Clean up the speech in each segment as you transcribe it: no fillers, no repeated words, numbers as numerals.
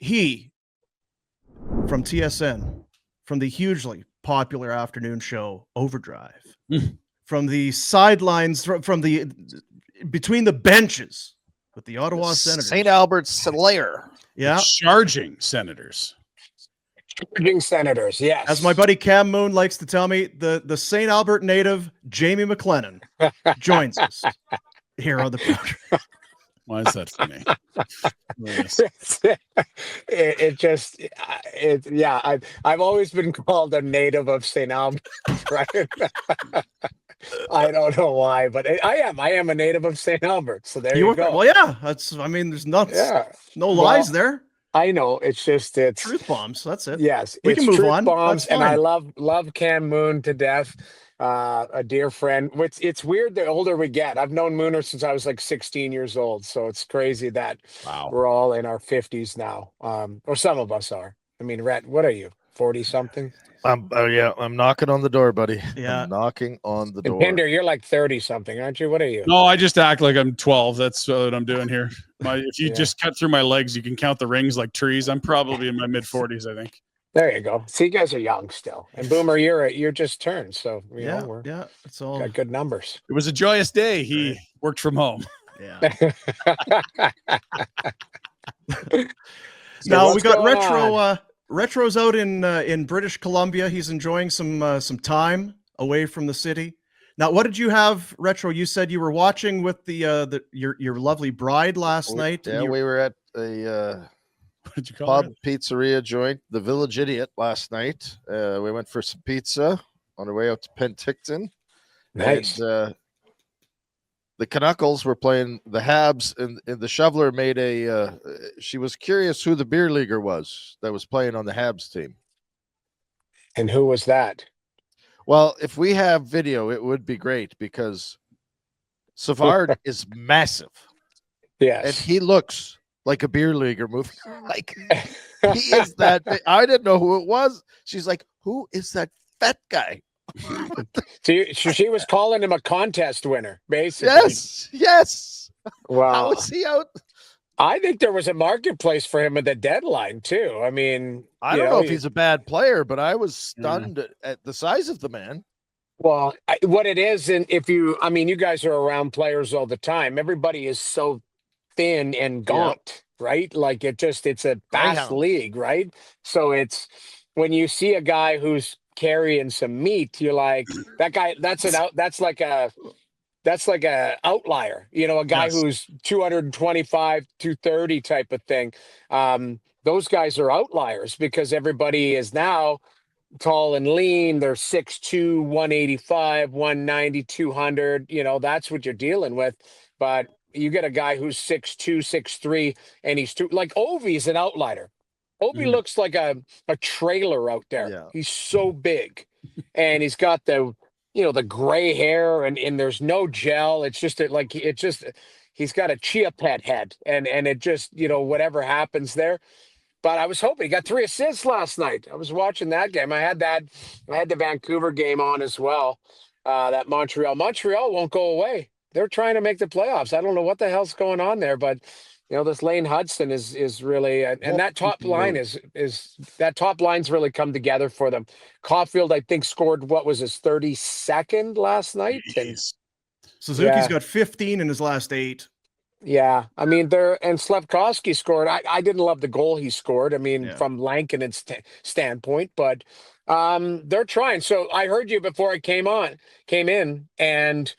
he from TSN, from the hugely popular afternoon show Overdrive, from the sidelines, from the between the benches with the Ottawa Senators. St. Albert's Slayer. Yeah. The charging Senators. Charging Senators, yes. As my buddy Cam Moon likes to tell me, the St. Albert native Jamie McLennan joins us here on the program. Why is that funny? I've always been called a native of St. Albert, right? I don't know why, but I am a native of St. Albert. So there you go. Well, yeah, there's no lies there. I know. It's truth bombs. That's it. Yes, we can move on. Bombs, and I love Cam Moon to death. A dear friend. It's weird the older we get. I've known Mooner since I was like 16 years old. So it's crazy that we're all in our 50s now. Or some of us are. I mean, Rhett, what are you? 40 something? I'm knocking on the door, buddy. Yeah. I'm knocking on the door. Pinder, you're like 30 something, aren't you? What are you? No, I just act like I'm 12. That's what I'm doing here. If you just cut through my legs, you can count the rings like trees. I'm probably in my mid 40s, I think. There you go. See, you guys are young still. And Boomer, you're just turned. So it's all got good numbers. It was a joyous day. He worked from home. Yeah. Now we got Retro. Retro's out in British Columbia. He's enjoying some time away from the city. Now, what did you have, Retro? You said you were watching with your lovely bride last night. Yeah, we were at a what did you call pub it? Pizzeria joint, the Village Idiot, last night. We went for some pizza on our way out to Penticton. Nice. And, the Canucks were playing the Habs, and the Shoveler made she was curious who the beer leaguer was that was playing on the Habs team. And who was that? Well, if we have video, it would be great because Savard is massive. Yes. And he looks like a beer leaguer moving. Like he is that big. I didn't know who it was. She's like, who is that fat guy? She was calling him a contest winner, basically. Yes. Wow. How is he out? I think there was a marketplace for him at the deadline too. I mean, I don't know if he's a bad player, but I was stunned at the size of the man. Well, what it is, and you guys are around players all the time. Everybody is so thin and gaunt, right? Like it's a fast league, right? So it's when you see a guy who's carrying some meat, you're like, that guy, that's like a outlier, a guy who's 225, 230 type of thing. Those guys are outliers because everybody is now tall and lean. They're 6'2", 185, 190, 200. That's what you're dealing with. But you get a guy who's 6'2", 6'3", and he's like Ovi's an outlier. Obi looks like a trailer out there. Yeah. He's so big, and he's got the gray hair, and there's no gel. It's just he's got a Chia Pet head, and it just whatever happens there. But I was hoping he got 3 assists last night. I was watching that game. I had the Vancouver game on as well. That Montreal won't go away. They're trying to make the playoffs. I don't know what the hell's going on there, but. This Lane Hudson is really, and that top line that top line's really come together for them. Caulfield, I think, scored what was his 32nd last night, and Suzuki's got 15 in his last 8. Yeah, I mean and Slafkovsky scored. I didn't love the goal he scored. I mean, from Lankinen's standpoint, but they're trying. So I heard you before I came in, and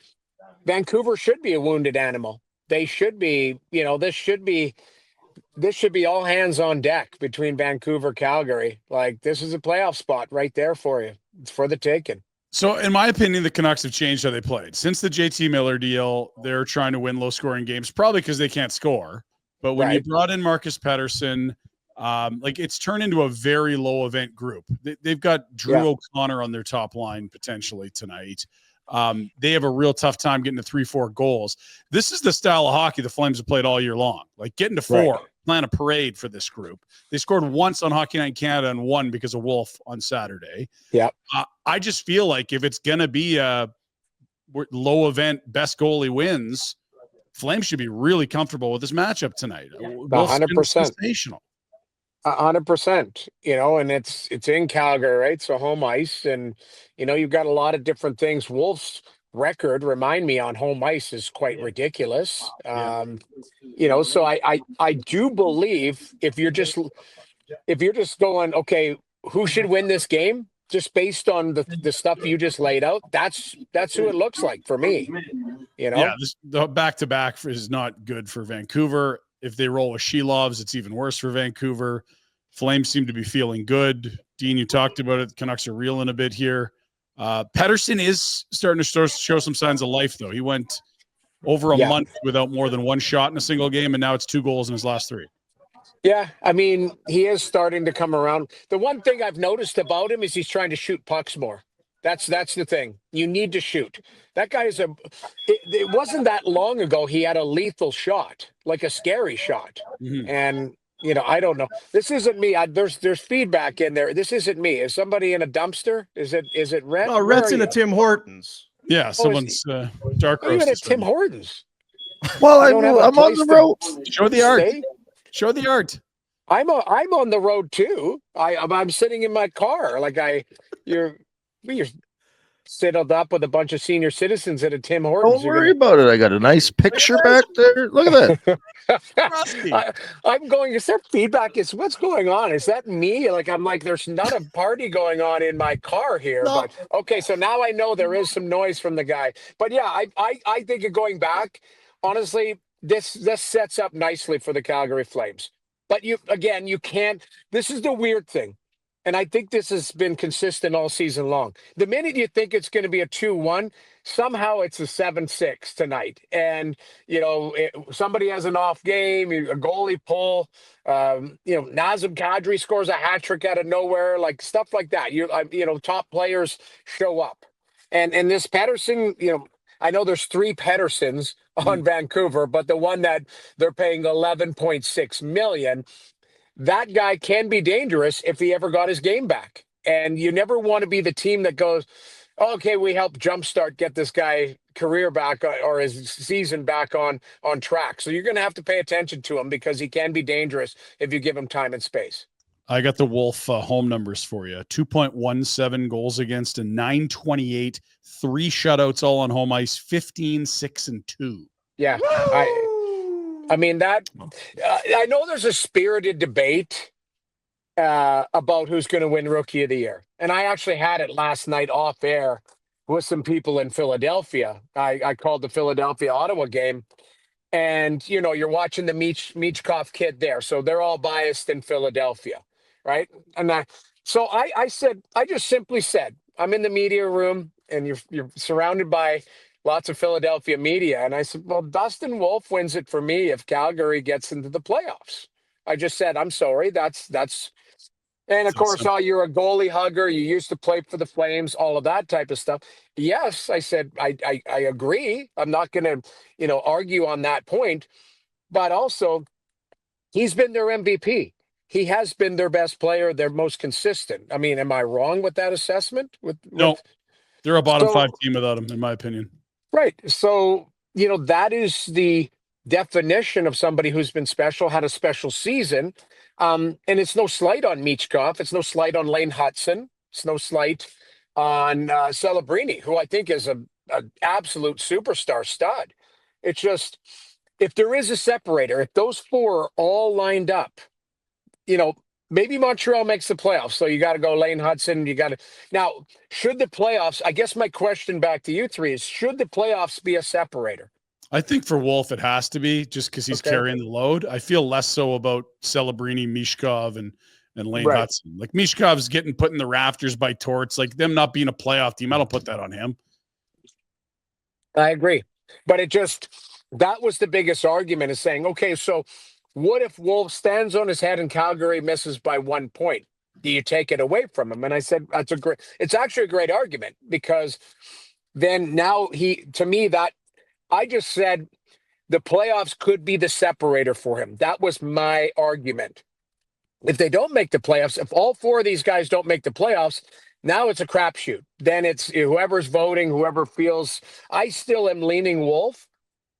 Vancouver should be a wounded animal. They should be, this should be all hands on deck between Vancouver, Calgary. Like, this is a playoff spot right there for you. It's for the taking. So, in my opinion, the Canucks have changed how they played. Since the JT Miller deal, they're trying to win low-scoring games, probably because they can't score. But when you brought in Marcus Pettersson, it's turned into a very low-event group. They've got Drew O'Connor on their top line potentially tonight. They have a real tough time getting to 3-4 goals. This is the style of hockey the Flames have played all year long. Like getting to 4, plan a parade for this group. They scored once on Hockey Night in Canada and won because of Wolf on Saturday. Yeah. I just feel like if it's going to be a low event, best goalie wins, Flames should be really comfortable with this matchup tonight. 100%. Sensational. 100%, and it's in Calgary, right? So home ice, and you've got a lot of different things. Wolves record, remind me, on home ice is quite ridiculous. So I do believe if you're just going, okay, who should win this game? Just based on the stuff you just laid out, that's who it looks like for me. Yeah, the back-to-back is not good for Vancouver. If they roll with Shelovs, it's even worse for Vancouver. Flames seem to be feeling good. Dean, you talked about it. The Canucks are reeling a bit here. Pettersson is starting to show some signs of life, though. He went over a month without more than one shot in a single game, and now it's 2 goals in his last 3. Yeah, I mean, he is starting to come around. The one thing I've noticed about him is he's trying to shoot pucks more. That's the thing. You need to shoot. That guy is it wasn't that long ago he had a lethal shot, like a scary shot. Mm-hmm. And, I don't know. This isn't me. There's feedback in there. This isn't me. Is somebody in a dumpster? Is it Rhett? Oh, Rhett's in a Tim Hortons. Yeah, someone's dark roast. Are you in a Tim Hortons? Well, I'm on the road. Show the art. Show the art. I'm on the road too. I'm sitting in my car you're settled up with a bunch of senior citizens at a Tim Hortons. Don't worry about it. I got a nice picture back there. Look at that. I'm going. Is there feedback? What's going on? Is that me? I'm like, there's not a party going on in my car here. No. But okay, so now I know there is some noise from the guy. But yeah, I think of going back. Honestly, this sets up nicely for the Calgary Flames. But you can't. This is the weird thing. And I think this has been consistent all season long. The minute you think it's going to be a 2-1, somehow it's a 7-6 tonight. And, somebody has an off game, a goalie pull, Nazem Kadri scores a hat trick out of nowhere, like stuff like that. Top players show up. And this Pettersson, I know there's 3 Petterssons on Vancouver, but the one that they're paying $11.6 million, that guy can be dangerous if he ever got his game back. And you never want to be the team that goes, okay, we help jumpstart, get this guy career back or his season back on track. So you're going to have to pay attention to him because he can be dangerous if you give him time and space. I got the Wolf home numbers for you. 2.17 goals against, and 928, 3 shutouts all on home ice, 15, 6, and 2. Yeah. I mean, that I know there's a spirited debate about who's going to win Rookie of the Year. And I actually had it last night off air with some people in Philadelphia. I called the Philadelphia-Ottawa game. And, you're watching the Michkov kid there. So they're all biased in Philadelphia, right? And I just simply said, I'm in the media room and you're surrounded by lots of Philadelphia media. And I said, well, Dustin Wolf wins it for me if Calgary gets into the playoffs. I just said, I'm sorry. That's, and of course, you're a goalie hugger. You used to play for the Flames, all of that type of stuff. Yes, I said, I agree. I'm not going to, argue on that point, but also he's been their MVP. He has been their best player, their most consistent. I mean, am I wrong with that assessment? No, they're a bottom 5 team without him, in my opinion. Right. So, that is the definition of somebody who's been special, had a special season. And it's no slight on Michkov. It's no slight on Lane Hudson. It's no slight on Celebrini, who I think is an absolute superstar stud. It's just, if there is a separator, if those 4 are all lined up, maybe Montreal makes the playoffs. So you got to go Lane Hudson. Now, should the playoffs, I guess my question back to you 3 is, should the playoffs be a separator? I think for Wolf, it has to be, just because he's carrying the load. I feel less so about Celebrini, Michkov, and Lane Hudson. Like, Mishkov's getting put in the rafters by Torts. Like, them not being a playoff team, I don't put that on him. I agree. But that was the biggest argument, is saying, okay, so what if Wolf stands on his head and Calgary misses by 1 point? Do you take it away from him? And I said, it's actually a great argument, because then now I just said the playoffs could be the separator for him. That was my argument. If they don't make the playoffs, if all 4 of these guys don't make the playoffs, now it's a crapshoot. Then it's whoever's voting, whoever feels. I still am leaning Wolf,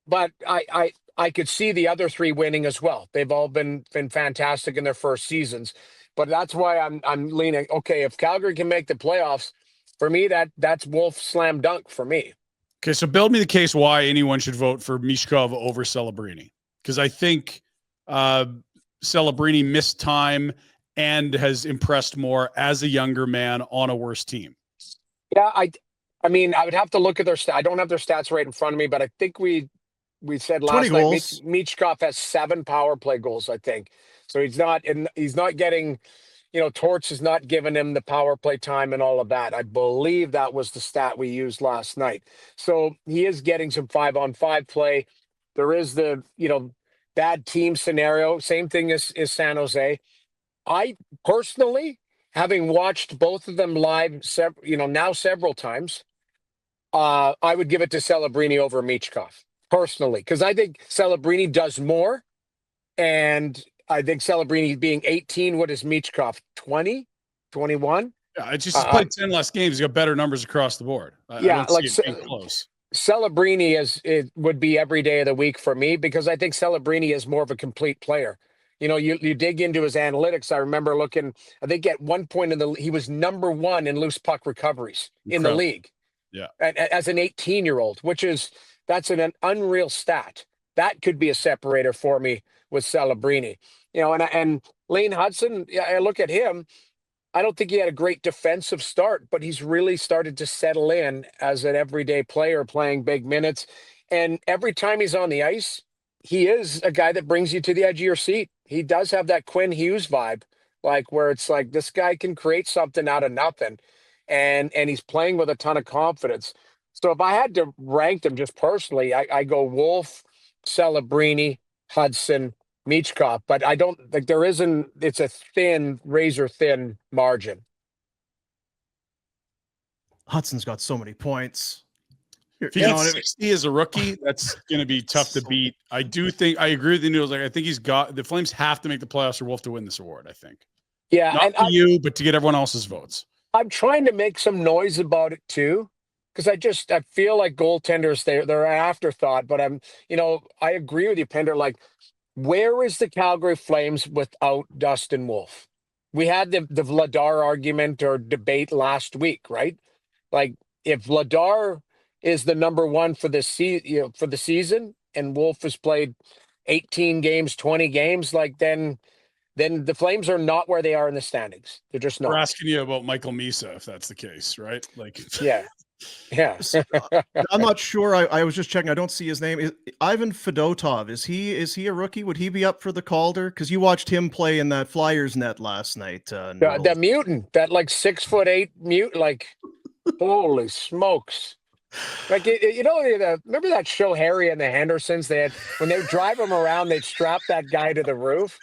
but I I could see the other three winning as well. They've all been fantastic in their first seasons, but that's why I'm leaning. Okay, if Calgary can make the playoffs, for me that's Wolf slam dunk for me. Okay, so build me the case why anyone should vote for Michkov over Celebrini, because I think Celebrini missed time and has impressed more as a younger man on a worse team. Yeah, I mean, I would have to look at their stats. I don't have their stats right in front of me, but I think we said last night Michkov has 7 power play goals, I think. So he's not getting, Torts is not giving him the power play time and all of that. I believe that was the stat we used last night. So he is getting some 5-on-5 play. There is the, bad team scenario. Same thing as San Jose. I personally, having watched both of them live, now several times, I would give it to Celebrini over Michkov personally, because I think Celebrini does more, and I think Celebrini being 18, what is Michkov, 20, 21? Yeah, it's just he's played 10 less games. He's got better numbers across the board. I don't see it being close. Celebrini would be every day of the week for me, because I think Celebrini is more of a complete player. You dig into his analytics. I remember looking, I think at one point he was number 1 in loose puck recoveries in the league. Yeah. As an 18-year-old, that's an unreal stat. That could be a separator for me with Celebrini. And Lane Hudson, I look at him, I don't think he had a great defensive start, but he's really started to settle in as an everyday player playing big minutes. And every time he's on the ice, he is a guy that brings you to the edge of your seat. He does have that Quinn Hughes vibe, like where it's like this guy can create something out of nothing, and he's playing with a ton of confidence. So if I had to rank them just personally, I go Wolf, Celebrini, Hudson, Michkov, but I don't like it's a thin, razor thin margin. Hudson's got so many points. If he gets 60 as a rookie, that's going to be tough to beat. I agree with the Noodles. I think the Flames have to make the playoffs for Wolf to win this award, I think. Yeah. Not for you, but to get everyone else's votes. I'm trying to make some noise about it too, because I feel like goaltenders, they're an afterthought, but I agree with you, Pinder. Like, where is the Calgary Flames without Dustin Wolf? We had the Vladar argument or debate last week, right? Like, if Vladar is the number 1 for the season, and Wolf has played 18 games, 20 games, like then the Flames are not where they are in the standings. They're just not. We're asking you about Michael Misa, if that's the case, right? Like, yeah. I'm not sure. I was just checking. I don't see his name. Ivan Fedotov. Is he a rookie? Would he be up for the Calder? Because you watched him play in that Flyers net last night. That mutant, that like 6'8" mutant, like holy smokes. Like, remember that show Harry and the Hendersons? They had, when they would drive him around, they'd strap that guy to the roof.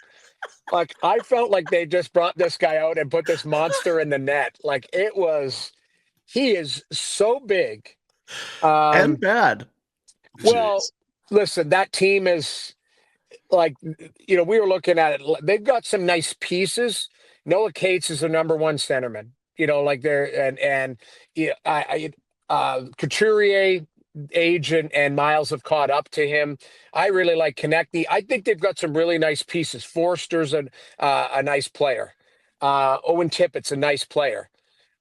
Like, I felt like they just brought this guy out and put this monster in the net. Like, he is so big. And bad. Well, listen, that team is like, we were looking at it. They've got some nice pieces. Noah Cates is the number 1 centerman, like they're, and Couturier, age and Miles have caught up to him. I really like Konechny. I think they've got some really nice pieces. Forster's a nice player. Owen Tippett's a nice player.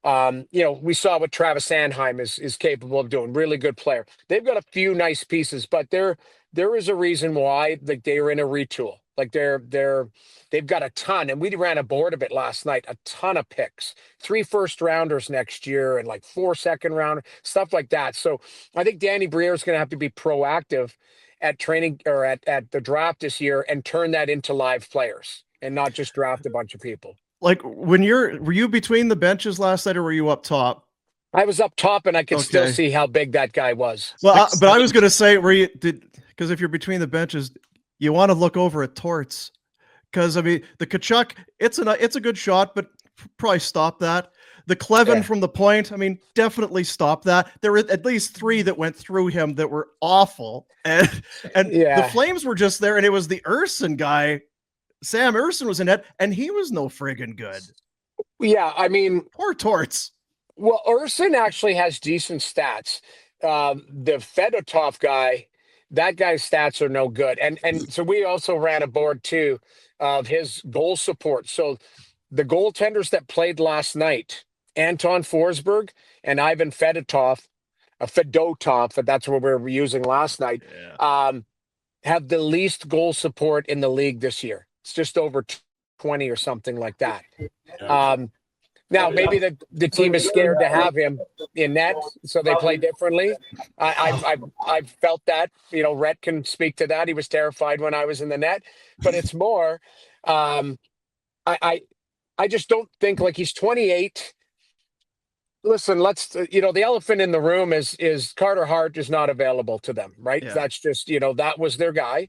We saw what Travis Sanheim is capable of doing. Really good player. They've got a few nice pieces, but there is a reason why they are in a retool. Like they've got a ton, and we ran a board of it last night. A ton of picks, 3 first-rounders next year, and like 4 second-rounder stuff like that. So I think Danny Briere is going to have to be proactive at training or at the draft this year and turn that into live players and not just draft a bunch of people. Like, were you between the benches last night, or were you up top? I was up top, and I could still see how big that guy was. Well, but I was going to say, because if you're between the benches, you want to look over at Torts, because the Tkachuk, it's a good shot, but probably stop that. The Clevin from the point, definitely stop that. There were at least 3 that went through him that were awful, and the Flames were just there, and it was the Urson guy. Sam Urson was in it, and he was no friggin' good. Yeah, poor Torts. Well, Urson actually has decent stats. The Fedotov guy, that guy's stats are no good. And so we also ran a board too of his goal support. So the goaltenders that played last night, Anton Forsberg and Ivan Fedotov, that's what we were using last night, have the least goal support in the league this year. It's just over 20 or something like that. Now, maybe the team is scared to have him in net, so they play differently. I've felt that. You know, Rhett can speak to that. He was terrified when I was in the net, but it's more. I just don't think, like, he's 28. Listen, the elephant in the room is Carter Hart is not available to them, right? Yeah. That's just, that was their guy.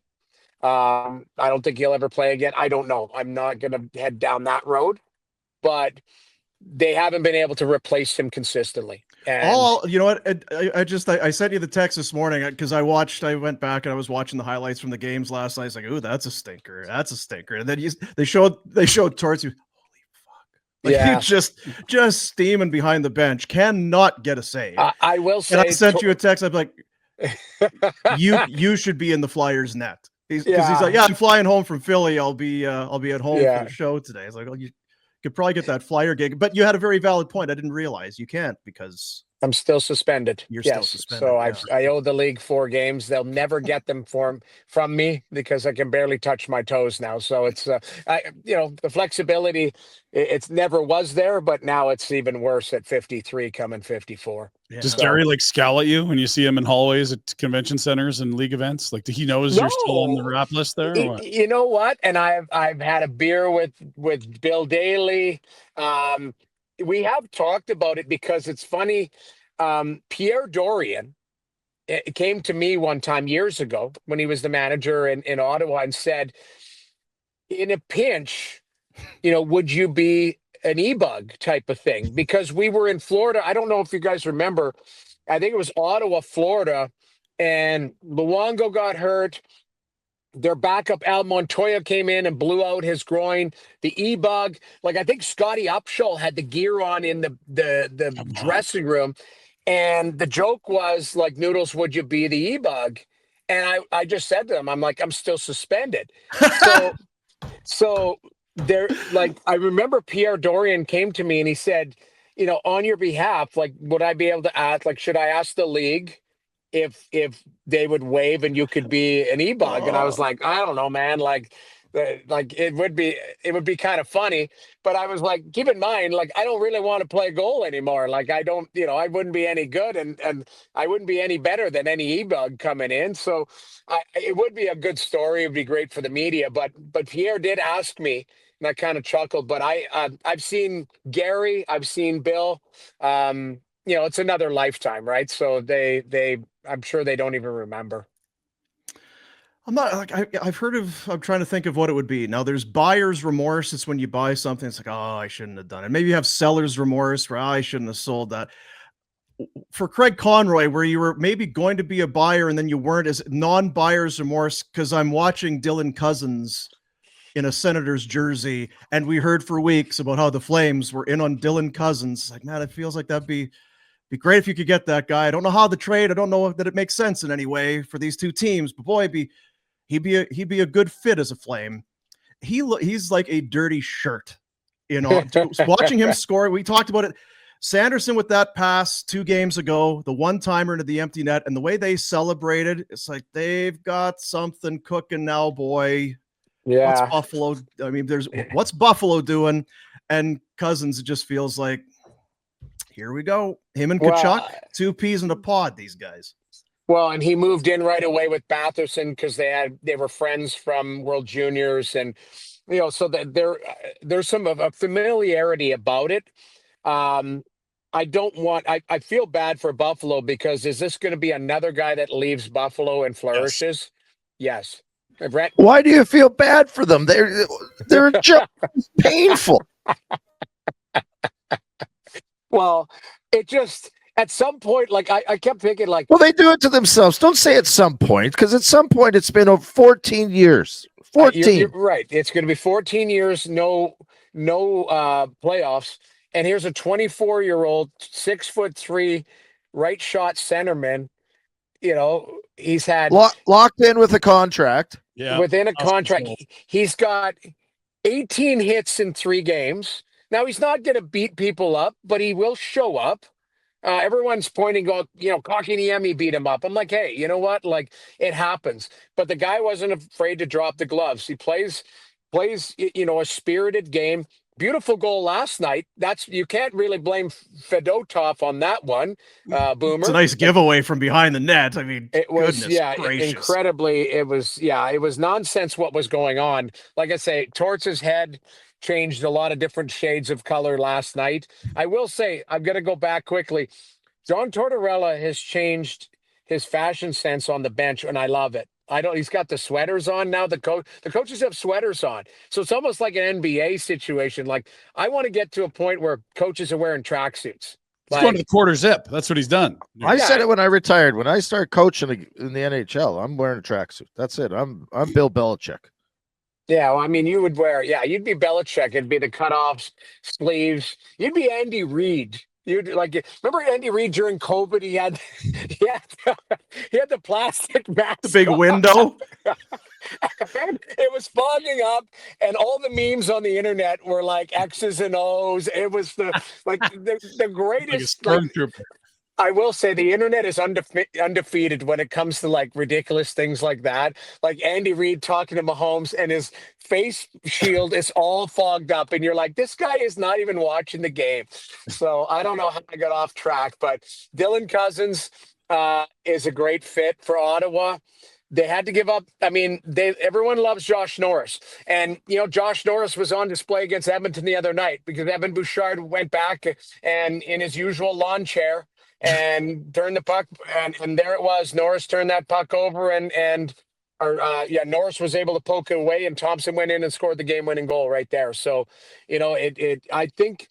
I don't think he'll ever play again. I don't know. I'm not going to head down that road, but they haven't been able to replace him consistently. And you know what? I sent you the text this morning because I went back and I was watching the highlights from the games last night. It's like, ooh, that's a stinker. That's a stinker. And then they showed towards you. Holy fuck. Like, yeah, you just steaming behind the bench, cannot get a save. I will say, and I sent you a text. I'm like, you should be in the Flyers net. He's like, yeah, I'm flying home from Philly. I'll be at home for the show today. It's like, oh, you could probably get that Flyer gig, but you had a very valid point. I didn't realize you can't because I'm still suspended. You're still suspended. So I owe the league 4 games. They'll never get them from me because I can barely touch my toes now. So it's the flexibility, it never was there, but now it's even worse at 53 coming 54. Yeah. Does Gary scowl at you when you see him in hallways at convention centers and league events? Like, he knows you're still on the rap list there? Or what? You know what? And I've had a beer with Bill Daly. We have talked about it because it's funny. Pierre Dorian came to me one time years ago when he was the manager in Ottawa and said, in a pinch, would you be an ebug type of thing? Because we were in Florida. I don't know if you guys remember. I think it was Ottawa, Florida, and Luongo got hurt. Their backup, Al Montoya, came in and blew out his groin. The ebug, I think Scotty Upshall had the gear on in the dressing room. And the joke was, Noodles, would you be the ebug? And I just said to him, I'm like, I'm still suspended. So there, I remember Pierre Dorian came to me and he said, on your behalf, would I be able to ask, should I ask the league if they would waive and you could be an ebug? And I was like, I don't know, man. It would be kind of funny, but I was like, keep in mind, I don't really want to play goal anymore. I don't, I wouldn't be any good and I wouldn't be any better than any ebug coming in. So it would be a good story. It'd be great for the media, but Pierre did ask me and I kind of chuckled, but I've seen Gary, I've seen Bill, it's another lifetime, right? So I'm sure they don't even remember. I'm not I'm trying to think of what it would be. Now there's buyer's remorse. It's when you buy something. It's like, oh, I shouldn't have done it. Maybe you have seller's remorse where I shouldn't have sold that. For Craig Conroy, where you were maybe going to be a buyer and then you weren't, as non-buyer's remorse, because I'm watching Dylan Cousins in a Senators jersey, and we heard for weeks about how the Flames were in on Dylan Cousins. Like, man, it feels like that'd be great if you could get that guy. I don't know how the trade. I don't know that it makes sense in any way for these two teams, but boy, he'd be a good fit as a Flame. He's like a dirty shirt. Watching him score, we talked about it. Sanderson with that pass 2 games ago, the one-timer into the empty net, and the way they celebrated, it's like they've got something cooking now, boy. Yeah. What's Buffalo? I mean, what's Buffalo doing? And Cousins, it just feels like, here we go. Him and Kachuk, 2 peas in a pod, these guys. Well, and he moved in right away with Batherson because they were friends from World Juniors, and so that there's some of a familiarity about it. I feel bad for Buffalo because is this going to be another guy that leaves Buffalo and flourishes? Yes. Rhett? Why do you feel bad for them? They're just painful. Well, it just at some point, I kept thinking, well, they do it to themselves. Don't say at some point, because at some point it's been over 14 years. 14. You're right. It's going to be 14 years, no playoffs. And here's a 24-year-old, 6'3", right shot centerman, he's had locked in with a contract. Yeah, within a house contract. control. He's got 18 hits in 3 games. Now he's not going to beat people up, but he will show up. Everyone's pointing out, Kotkaniemi beat him up. I'm like, hey, you know what? Like, it happens. But the guy wasn't afraid to drop the gloves. He plays, a spirited game. Beautiful goal last night. You can't really blame Fedotov on that one, Boomer. It's a nice giveaway from behind the net. I mean, it was, goodness gracious. incredibly. It was nonsense what was going on. Like I say, Torts' head changed a lot of different shades of color last night. I will say, I'm going to go back quickly. John Tortorella has changed his fashion sense on the bench, and I love it. He's got the sweaters on now. The coaches have sweaters on. So it's almost like an NBA situation. Like, I want to get to a point where coaches are wearing tracksuits. He's going to the quarter zip. That's what he's done. I said it when I retired. When I start coaching in the NHL, I'm wearing a tracksuit. That's it. I'm Bill Belichick. Yeah, well, I mean, you'd be Belichick. It'd be the cutoffs, sleeves. You'd be Andy Reid. Remember Andy Reid during COVID? He had the plastic mask, The big window. It was fogging up, and all the memes on the internet were like X's and O's. It was the greatest. Like a stormtrooper. I will say the internet is undefeated when it comes to like ridiculous things like that. Like Andy Reid talking to Mahomes and his face shield is all fogged up. And you're like, this guy is not even watching the game. So I don't know how I got off track, but Dylan Cousins is a great fit for Ottawa. They had to give up. I mean, everyone loves Josh Norris. And, Josh Norris was on display against Edmonton the other night because Evan Bouchard went back and in his usual lawn chair and turned the puck, and there it was. Norris turned that puck over, Norris was able to poke it away, and Thompson went in and scored the game-winning goal right there. So, I think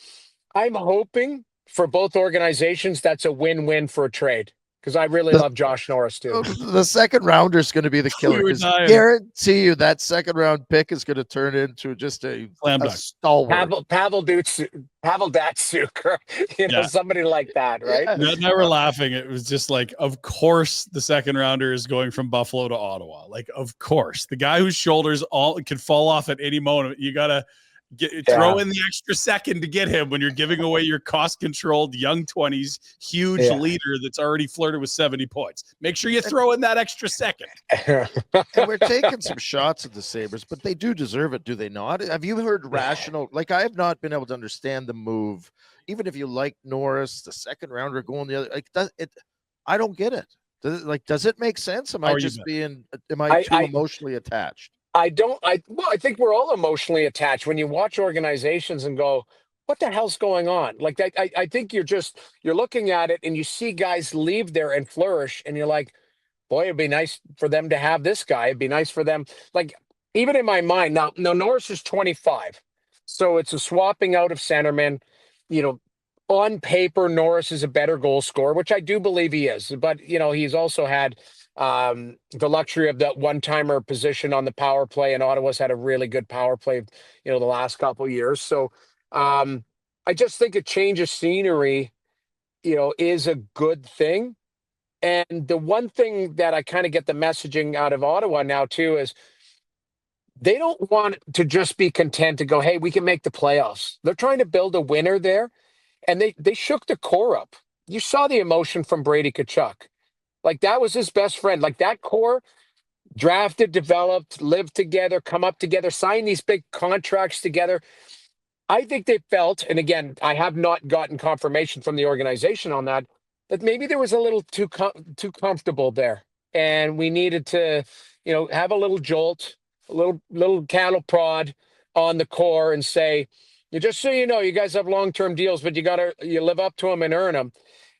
I'm hoping for both organizations that's a win-win for a trade. Because I really love Josh Norris, too. The second rounder is going to be the killer. I guarantee you that second round pick is going to turn into just a stalwart. Pavel Datsyuk, or somebody like that, right? Yeah. Now we're laughing. It was just like, of course, the second rounder is going from Buffalo to Ottawa. Like, of course. The guy whose shoulders could fall off at any moment. You got to throw in the extra second to get him when you're giving away your cost-controlled young 20s huge leader that's already flirted with 70 points. Make sure you throw in that extra second. And we're taking some shots at the Sabres, but they do deserve it, do they not? Have you heard rational? Like, I have not been able to understand the move. Even if you like Norris, the second rounder going the other, I don't get it. Does it make sense? Am I too emotionally attached? I think we're all emotionally attached when you watch organizations and go, what the hell's going on? Like, I think you're looking at it and you see guys leave there and flourish. And you're like, boy, it'd be nice for them to have this guy. It'd be nice for them. Like, even in my mind now Norris is 25. So it's a swapping out of centermen. On paper, Norris is a better goal scorer, which I do believe he is. But, he's also had the luxury of that one-timer position on the power play, and Ottawa's had a really good power play, the last couple of years. So I just think a change of scenery, is a good thing. And the one thing that I kind of get the messaging out of Ottawa now too is they don't want to just be content to go, hey, we can make the playoffs. They're trying to build a winner there, and they shook the core up. You saw the emotion from Brady Tkachuk. Like, that was his best friend. Like, that core drafted, developed, lived together, come up together, signed these big contracts together. I think they felt, and again, I have not gotten confirmation from the organization on that maybe there was a little too comfortable there. And we needed to, have a little jolt, a little cattle prod on the core and say, just so you know, you guys have long-term deals, but you live up to them and earn them.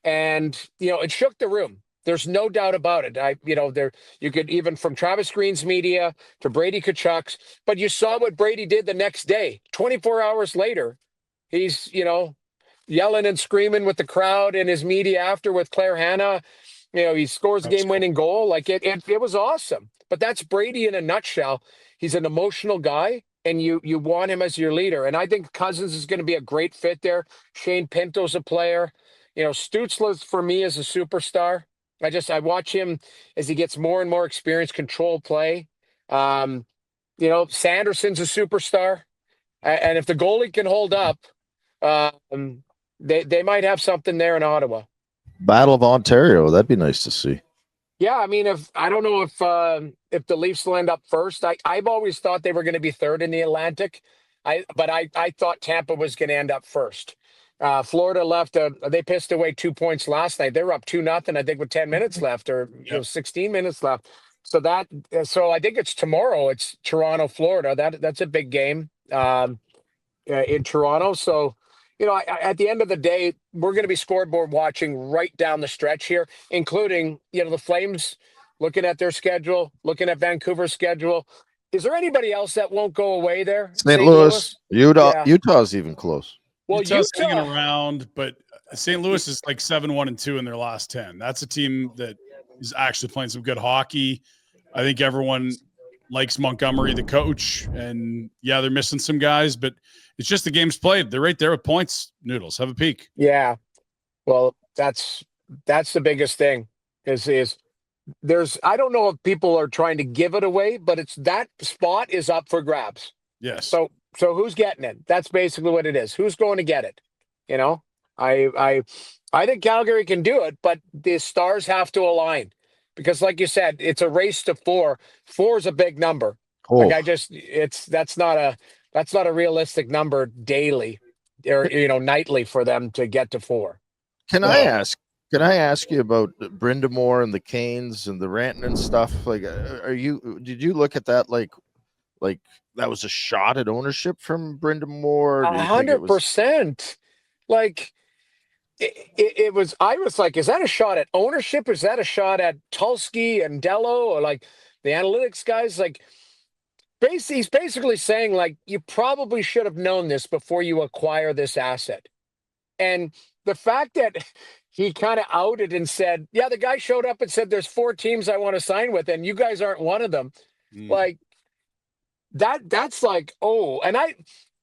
And, it shook the room. There's no doubt about it. You could, even from Travis Green's media to Brady Tkachuk's, but you saw what Brady did the next day. 24 hours later, he's, yelling and screaming with the crowd and his media after with Claire Hanna. He scores a game-winning goal. Like, it was awesome. But that's Brady in a nutshell. He's an emotional guy, and you want him as your leader. And I think Cousins is going to be a great fit there. Shane Pinto's a player. Stutzla, for me, is a superstar. I watch him as he gets more and more experience, control play. Sanderson's a superstar, and if the goalie can hold up, they might have something there in Ottawa. Battle of Ontario. That'd be nice to see. Yeah, I mean, I don't know if the Leafs will end up first. I've always thought they were going to be third in the Atlantic. But I thought Tampa was going to end up first. Florida left. They pissed away 2 points last night. They were up 2-0, I think, with 10 minutes left, or 16 minutes left. So I think it's tomorrow. It's Toronto, Florida. That's a big game in Toronto. So, at the end of the day, we're going to be scoreboard watching right down the stretch here, including, the Flames looking at their schedule, looking at Vancouver's schedule. Is there anybody else that won't go away there? St. Louis, Utah. Yeah. Utah's even close. Well, Utah's hanging around, but St. Louis is like 7-1-2 in their last 10. That's a team that is actually playing some good hockey. I think everyone likes Montgomery, the coach, and they're missing some guys, but it's just the games played. They're right there with points. Noodles, have a peek. Yeah. Well, that's the biggest thing is I don't know if people are trying to give it away, but it's that spot is up for grabs. Yes. So who's getting it? That's basically what it is. Who's going to get it? I think Calgary can do it, but the stars have to align because, like you said, it's a race to 4. 4 is a big number. Oh. Like that's not a realistic number daily or nightly for them to get to 4. Can I ask you about Brindamore and the Canes and the Rantanen and stuff? Like, did you look at that like that was a shot at ownership from Brindamore? 100%. Like it was. I was like, is that a shot at ownership? Is that a shot at Tulsky and Dello or like the analytics guys? Like, he's basically saying like you probably should have known this before you acquire this asset, and the fact that he kind of outed and said, yeah, the guy showed up and said, there's 4 teams I want to sign with, and you guys aren't one of them. Like that's like, and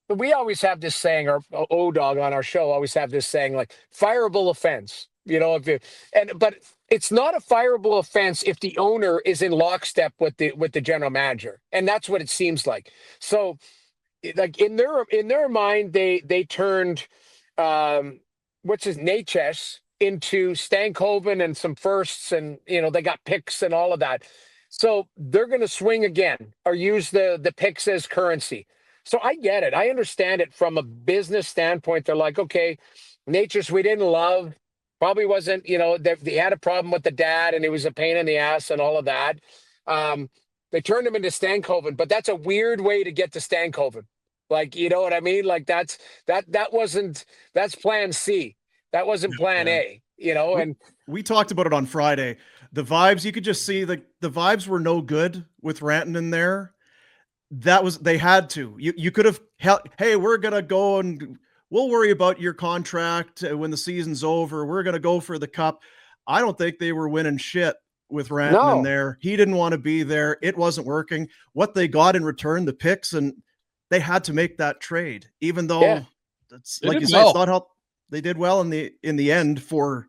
we always have this saying, or O-Dog on our show always have this saying, like fireable offense, but it's not a fireable offense if the owner is in lockstep with the general manager. And that's what it seems like. So like in their mind, they turned, what's his Natchez into Stankoven and some firsts, and they got picks and all of that. So they're going to swing again or use the picks as currency. So I get it. I understand it from a business standpoint. They're like, okay, Natchez we didn't love, probably wasn't, they had a problem with the dad and it was a pain in the ass and all of that. They turned him into Stankoven, but that's a weird way to get to Stankoven. Like, you know what I mean? Like that's plan C. That wasn't plan A, and we talked about it on Friday. The vibes, you could just see the vibes were no good with Rantanen there. They had to. You could have, hey, we're going to go and we'll worry about your contract when the season's over. We're going to go for the cup. I don't think they were winning shit with Rantanen there. He didn't want to be there. It wasn't working. What they got in return, the picks, and they had to make that trade, even though it's like you said, it's not how they did well in the end for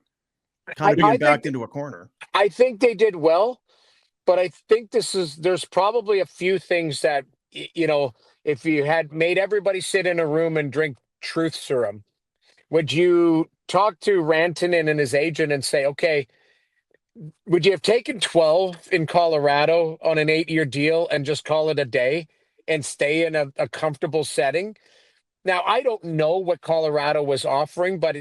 kind of being backed into a corner. I think they did well, but I think there's probably a few things that, if you had made everybody sit in a room and drink truth serum, would you talk to Rantanen and his agent and say, okay, would you have taken 12 in Colorado on an 8-year deal and just call it a day and stay in a comfortable setting? Now, I don't know what Colorado was offering, but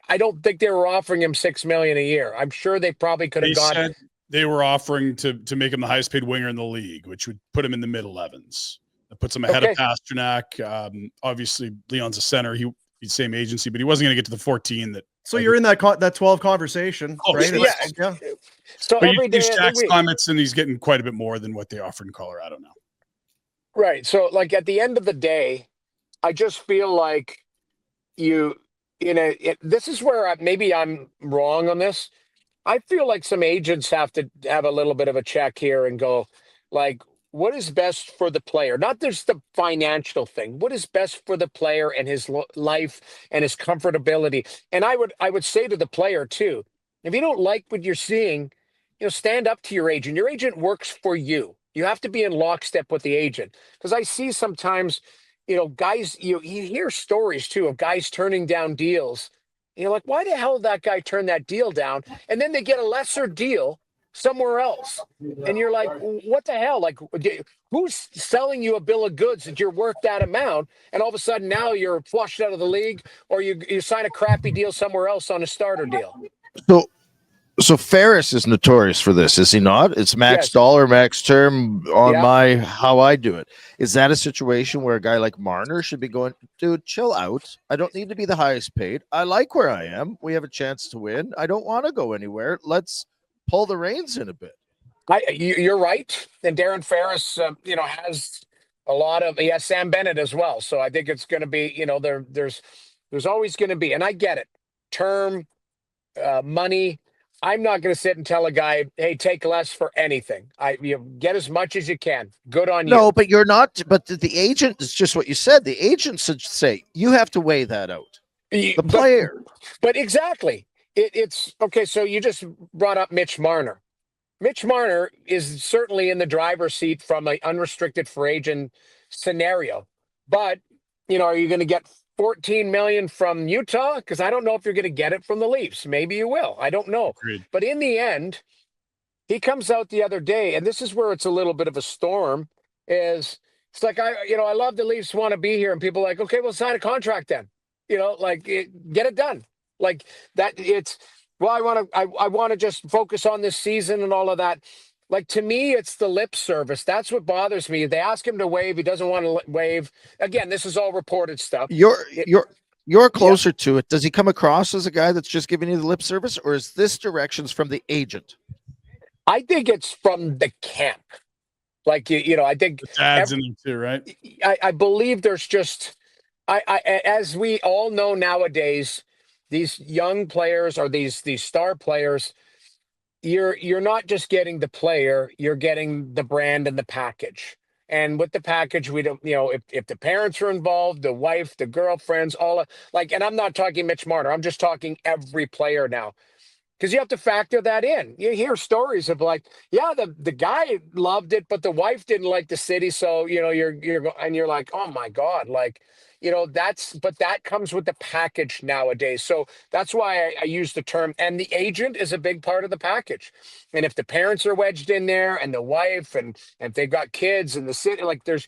I don't think they were offering him $6 million a year. I'm sure they probably could have gone. They were offering to make him the highest paid winger in the league, which would put him in the mid-11s. That puts him ahead of Pasternak. Obviously, Leon's a center. He's same agency, but he wasn't going to get to the 14. So you're in that 12 conversation, right? Yeah. So but every day, Jack's comments, and he's getting quite a bit more than what they offer in Colorado now. Right. So, like at the end of the day, I just feel like this is where maybe I'm wrong on this. I feel like some agents have to have a little bit of a check here and go, like, what is best for the player? Not just the financial thing. What is best for the player and his life and his comfortability? And I would say to the player too, If you don't like what you're seeing, stand up to your agent. Your agent works for you. You have to be in lockstep with the agent. Because I see sometimes, guys, you hear stories too of guys turning down deals. And you're like, why the hell did that guy turn that deal down? And then they get a lesser deal somewhere else. And you're like, what the hell? Like, who's selling you a bill of goods that you're worth that amount? And all of a sudden now you're flushed out of the league, or you sign a crappy deal somewhere else on a starter deal. So Ferris is notorious for this, is he not? It's max dollar, max term on how I do it. Is that a situation where a guy like Marner should be going, dude, chill out. I don't need to be the highest paid. I like where I am. We have a chance to win. I don't want to go anywhere. Let's pull the reins in a bit. You're right. And Darren Ferris, has a lot of, he has Sam Bennett as well. So I think it's going to be, there's always going to be, and I get it, term, money. I'm not going to sit and tell a guy, hey, take less for anything. You get as much as you can. Good on you. No, but you're not. But the agent is just what you said. The agent should say, you have to weigh that out. The player. But exactly. It's okay. So you just brought up Mitch Marner. Mitch Marner is certainly in the driver's seat from an unrestricted free agent scenario. But, are you going to get $14 million from Utah? Because I don't know if you're going to get it from the Leafs. Maybe you will. I don't know. Agreed. But in the end, he comes out the other day, and this is where it's a little bit of a storm. It's like I love the Leafs want to be here, and people are like, okay, we'll sign a contract then. Get it done. Like that. I want to just focus on this season and all of that. Like, to me, it's the lip service. That's what bothers me. They ask him to waive. He doesn't want to waive. Again, this is all reported stuff. You're closer to it. Does he come across as a guy that's just giving you the lip service, or is this directions from the agent? I think it's from the camp. Like, I think the dad's in them too, right? I believe there's just, as we all know nowadays, these young players or these star players, you're not just getting the player, you're getting the brand and the package. And with the package, we don't, if the parents are involved, the wife, the girlfriends, and I'm not talking Mitch Marner, I'm just talking every player now. Because you have to factor that in. You hear stories of like, the guy loved it, but the wife didn't like the city. So, you're like, oh my God, like, but that comes with the package nowadays. So that's why I use the term, and the agent is a big part of the package. And if the parents are wedged in there and the wife, and if they've got kids in the city, like there's,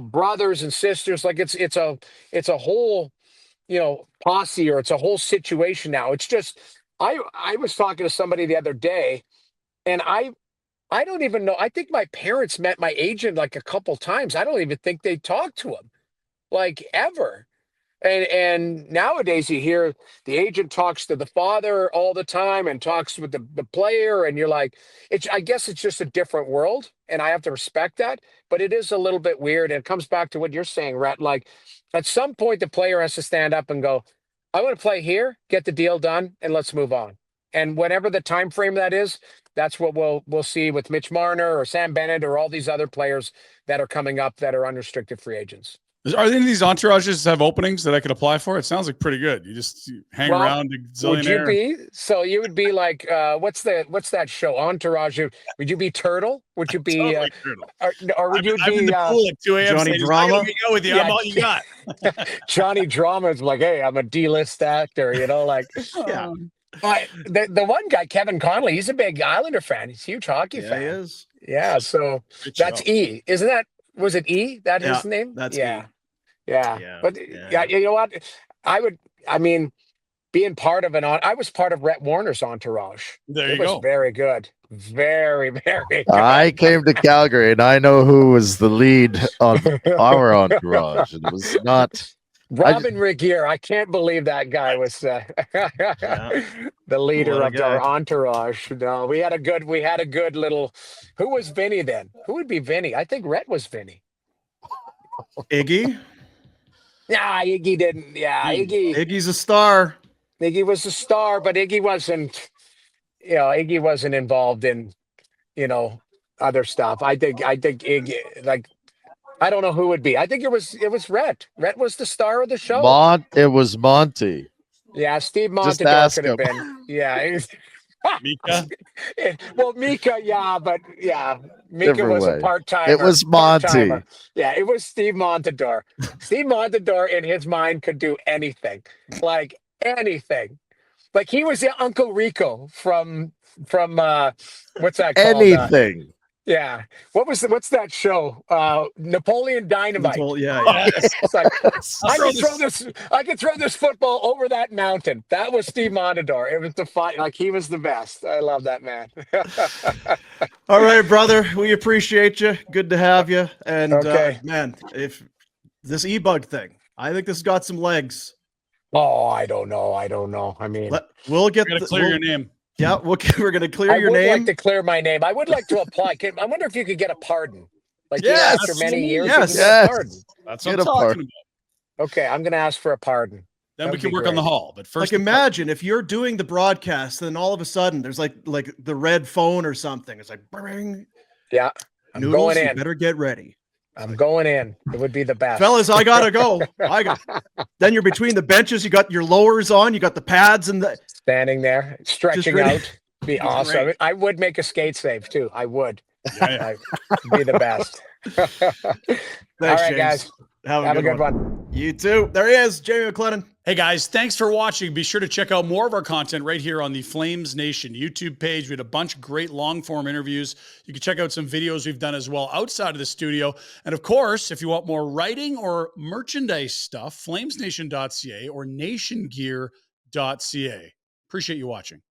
brothers and sisters, like it's a whole, posse, or it's a whole situation now. It's just, I was talking to somebody the other day, and I don't even know. I think my parents met my agent like a couple times. I don't even think they talked to him, like, ever. And nowadays you hear the agent talks to the father all the time and talks with the player, and you're like, I guess it's just a different world, and I have to respect that. But it is a little bit weird, and it comes back to what you're saying, Rhett. Like, at some point the player has to stand up and go, I want to play here, get the deal done, and let's move on. And whatever the time frame that is, that's what we'll see with Mitch Marner or Sam Bennett or all these other players that are coming up that are unrestricted free agents. Are any of these entourages have openings that I could apply for? It sounds like pretty good. You just hang around. Would you be? So you would be like, what's that show? Entourage. Would you be Turtle? Would you be totally Turtle? Or would you be in the pool at 2 a.m. Johnny Drama? Go with you. I'm all you got. Johnny Drama is like, hey, I'm a D-list actor. Like, Yeah. The one guy, Kevin Connolly, he's a big Islander fan. He's a huge hockey fan. He is. Yeah. So that's E, isn't that? Was it E? That his name? That's E. Yeah. But you know what? Being part of I was part of Rhett Warner's entourage. There you go. It was very good. Very, very good. I came to Calgary, and I know who was the lead on our entourage. It was not Robin Regier. I can't believe that guy was the leader of our entourage. No, we had a good little. Who was Vinny then? Who would be Vinny? I think Rhett was Vinny. Iggy? Yeah, Iggy didn't. Yeah, Iggy's a star. Iggy was a star, but Iggy wasn't. Iggy wasn't involved in, other stuff. I think Iggy, like, I don't know who would be. I think it was Rhett. Rhett was the star of the show. It was Monty. Yeah, Steve Montador could have been. Yeah. Mika? Well, Mika, but Mika Different was way. a part-timer. It was Monty. part-timer. Yeah, it was Steve Montador. Steve Montador, in his mind, could do anything, like anything. Like he was the Uncle Rico from what's that called? Anything. Yeah. What's that show? Napoleon Dynamite. Yeah. It's like, I can throw this football over that mountain. That was Steve Montador. It was the fight. Like he was the best. I love that man. All right, brother. We appreciate you. Good to have you. And Okay. man, if this ebug thing, I think this has got some legs. Oh, I don't know. I mean, We'll get Gotta clear your name. Yeah, we're going to clear your I would name. like to clear my name. I would like to apply. I wonder if you could get a pardon. Like Yes. after many years, Yes. you can get a pardon. That's Get what I'm a talking part. about. Okay, I'm going to ask for a pardon. Then That we would can be work on the great. hall. But first, Like imagine if you're doing the broadcast, then all of a sudden there's like the red phone or something. It's like, bring. Yeah, I'm Noodles, going you in. better get ready. I'm going in. It would be the best. Fellas, I gotta go. Then you're between the benches. You got your lowers on. You got the pads and the. Standing there, stretching ready. out. Be Just awesome. ready. I would make a skate save too. I would. Yeah. Be the best. Thanks, All right, James. guys. Have Have a good one. You too. There he is, Jamie McLennan. Hey guys, thanks for watching. Be sure to check out more of our content right here on the Flames Nation YouTube page. We had a bunch of great long form interviews. You can check out some videos we've done as well outside of the studio. And of course, if you want more writing or merchandise stuff, flamesnation.ca or nationgear.ca. Appreciate you watching.